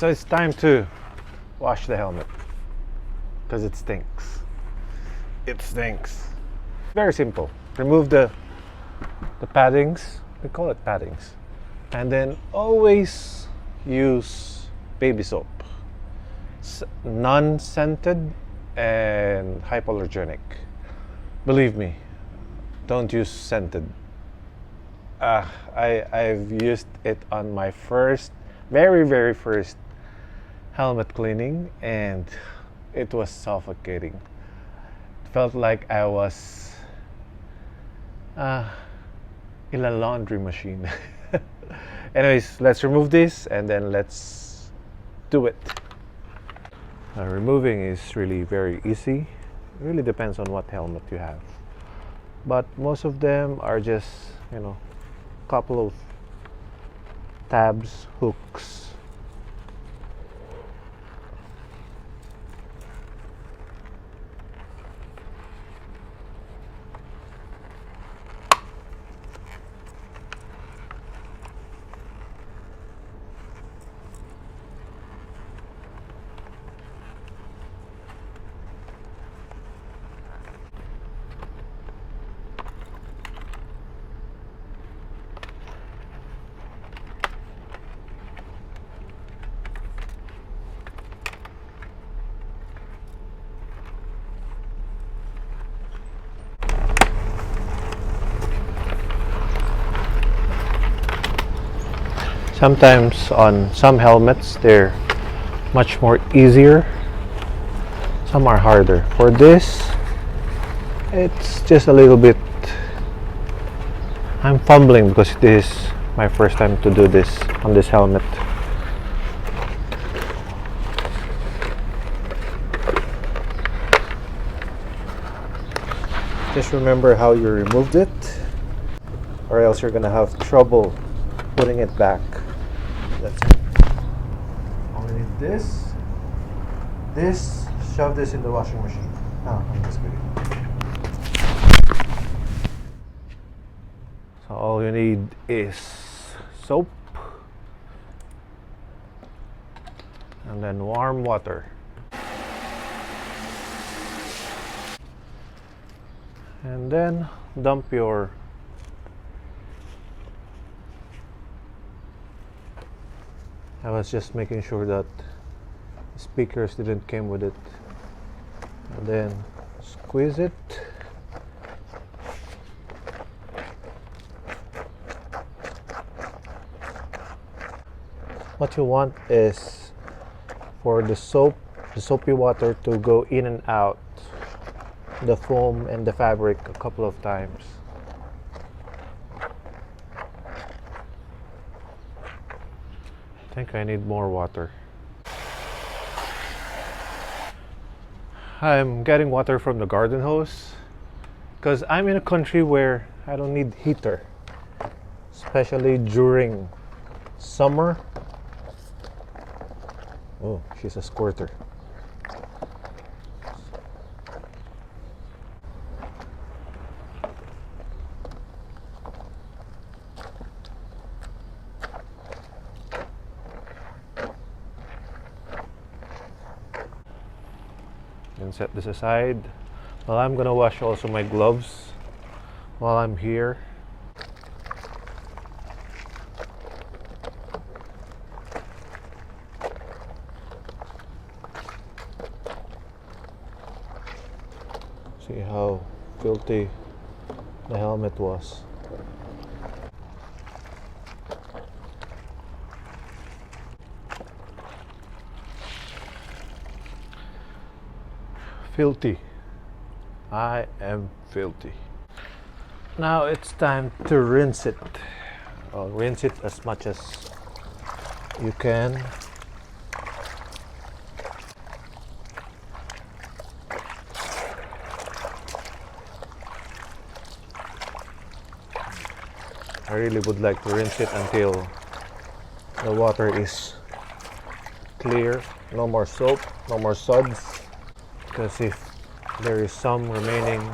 So it's time to wash the helmet because it stinks. It stinks. Very simple. Remove the paddings. We call it paddings. And then always use baby soap. Non-scented and hypoallergenic. Believe me, don't use scented. I've used it on my very first helmet cleaning, and it was suffocating. It felt like I was in a laundry machine. Anyways, let's remove this and then let's do it. Removing is really very easy. It really depends on what helmet you have. But most of them are just, couple of tabs, hooks. Sometimes on some helmets they're much more easier, some are harder. For this, it's just a little bit, I'm fumbling because this is my first time to do this on this helmet. Just remember how you removed it, or else you're gonna have trouble putting it back. That's it. Only need this, shove this in the washing machine. I'm just kidding. So all you need is soap and then warm water. And then dump your I was just making sure that the speakers didn't come with it. And then squeeze it. What you want is for the soapy water to go in and out the foam and the fabric a couple of times. I think I need more water. I'm getting water from the garden hose because I'm in a country where I don't need heater, especially during summer. Oh, she's a squirter. And set this aside. Well, I'm gonna wash also my gloves while I'm here. See how filthy the helmet was. Filthy. I am filthy. Now it's time to rinse it. I'll rinse it as much as you can. I really would like to rinse it until the water is clear. No more soap, no more suds. Because if there is some remaining,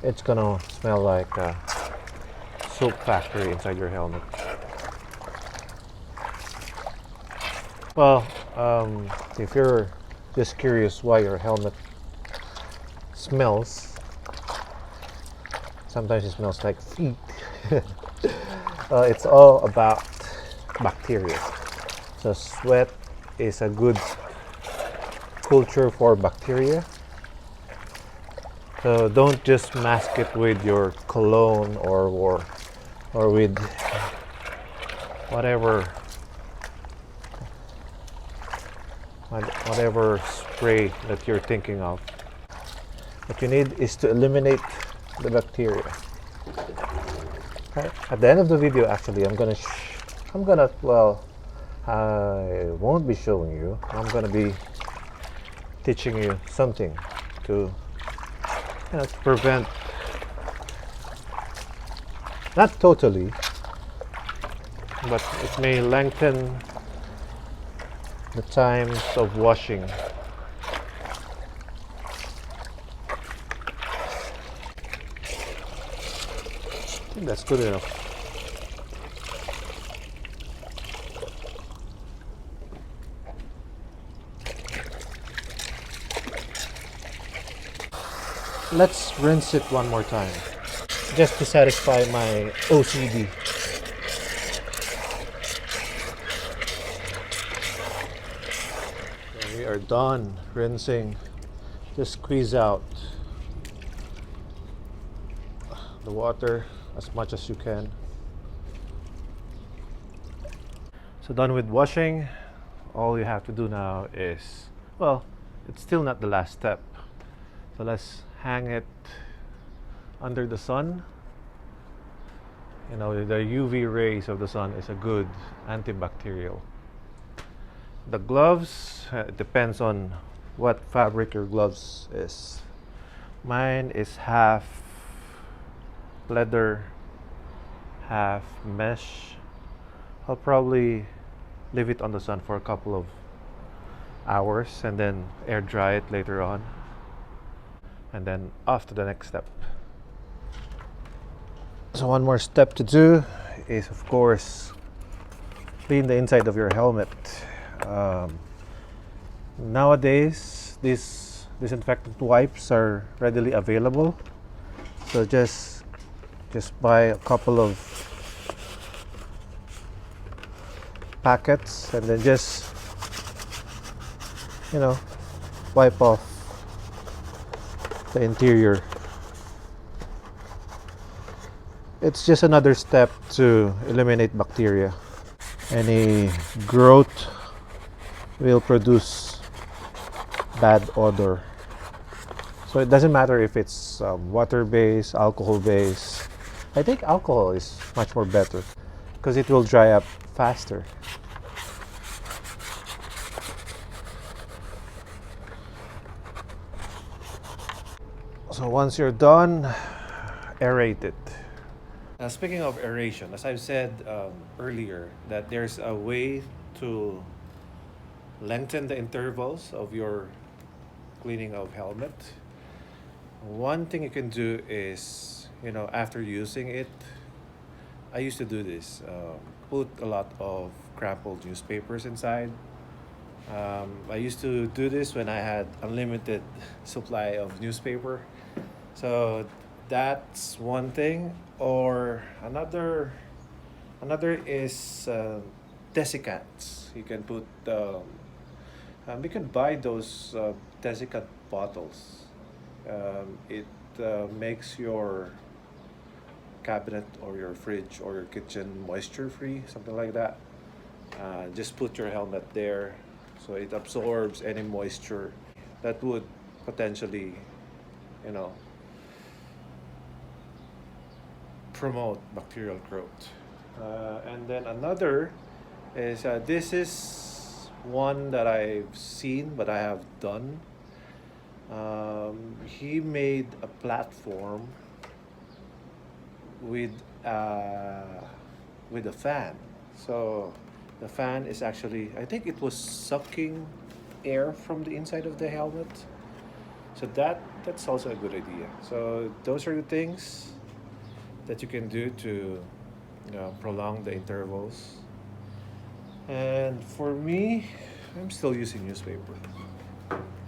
it's gonna smell like a soap factory inside your helmet. Well, if you're just curious why your helmet smells, sometimes it smells like feet. It's all about bacteria. So sweat is a good culture for bacteria. So don't just mask it with your cologne or with whatever spray that you're thinking of. What you need is to eliminate the bacteria. Right. At the end of the video, actually, I won't be showing you. I'm gonna be teaching you something to, to prevent, not totally, but it may lengthen the times of washing. I think that's good enough. Let's rinse it one more time, just to satisfy my OCD. So we are done rinsing. Just squeeze out the water as much as you can. So done with washing. All you have to do now is, well, it's still not the last step. So let's hang it under the sun. The UV rays of the sun is a good antibacterial. The gloves, it depends on what fabric your gloves is. Mine is half leather, half mesh. I'll probably leave it on the sun for a couple of hours and then air dry it later on, and then off to the next step. So one more step to do is, of course, clean the inside of your helmet. Nowadays these disinfectant wipes are readily available, so just buy a couple of packets and then just wipe off the interior. It's just another step to eliminate bacteria. Any growth will produce bad odor. So it doesn't matter if it's water-based, alcohol-based. I think alcohol is much more better because it will dry up faster. So once you're done, aerate it. Now, speaking of aeration, as I've said earlier, that there's a way to lengthen the intervals of your cleaning of helmet. One thing you can do is, after using it, I used to do this, put a lot of crumpled newspapers inside. I used to do this when I had unlimited supply of newspaper. So that's one thing. Or another is desiccants. You can put you can buy those desiccant bottles. It makes your cabinet or your fridge or your kitchen moisture free, something like that. Just put your helmet there so it absorbs any moisture that would potentially promote bacterial growth. And then another is, this is one that I've seen but I have done. He made a platform with a fan. So the fan is actually, I think it was sucking air from the inside of the helmet. So that's also a good idea. So those are the things that you can do to prolong the intervals And for me, I'm still using newspaper,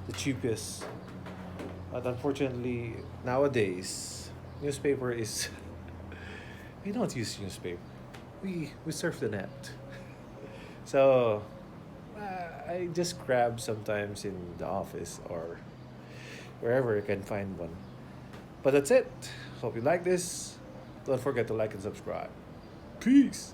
the cheapest. But unfortunately, nowadays, newspaper is. We don't use newspaper. We surf the net. So I just grab sometimes in the office or wherever I can find one. But that's it. Hope you like this. Don't forget to like and subscribe. Peace.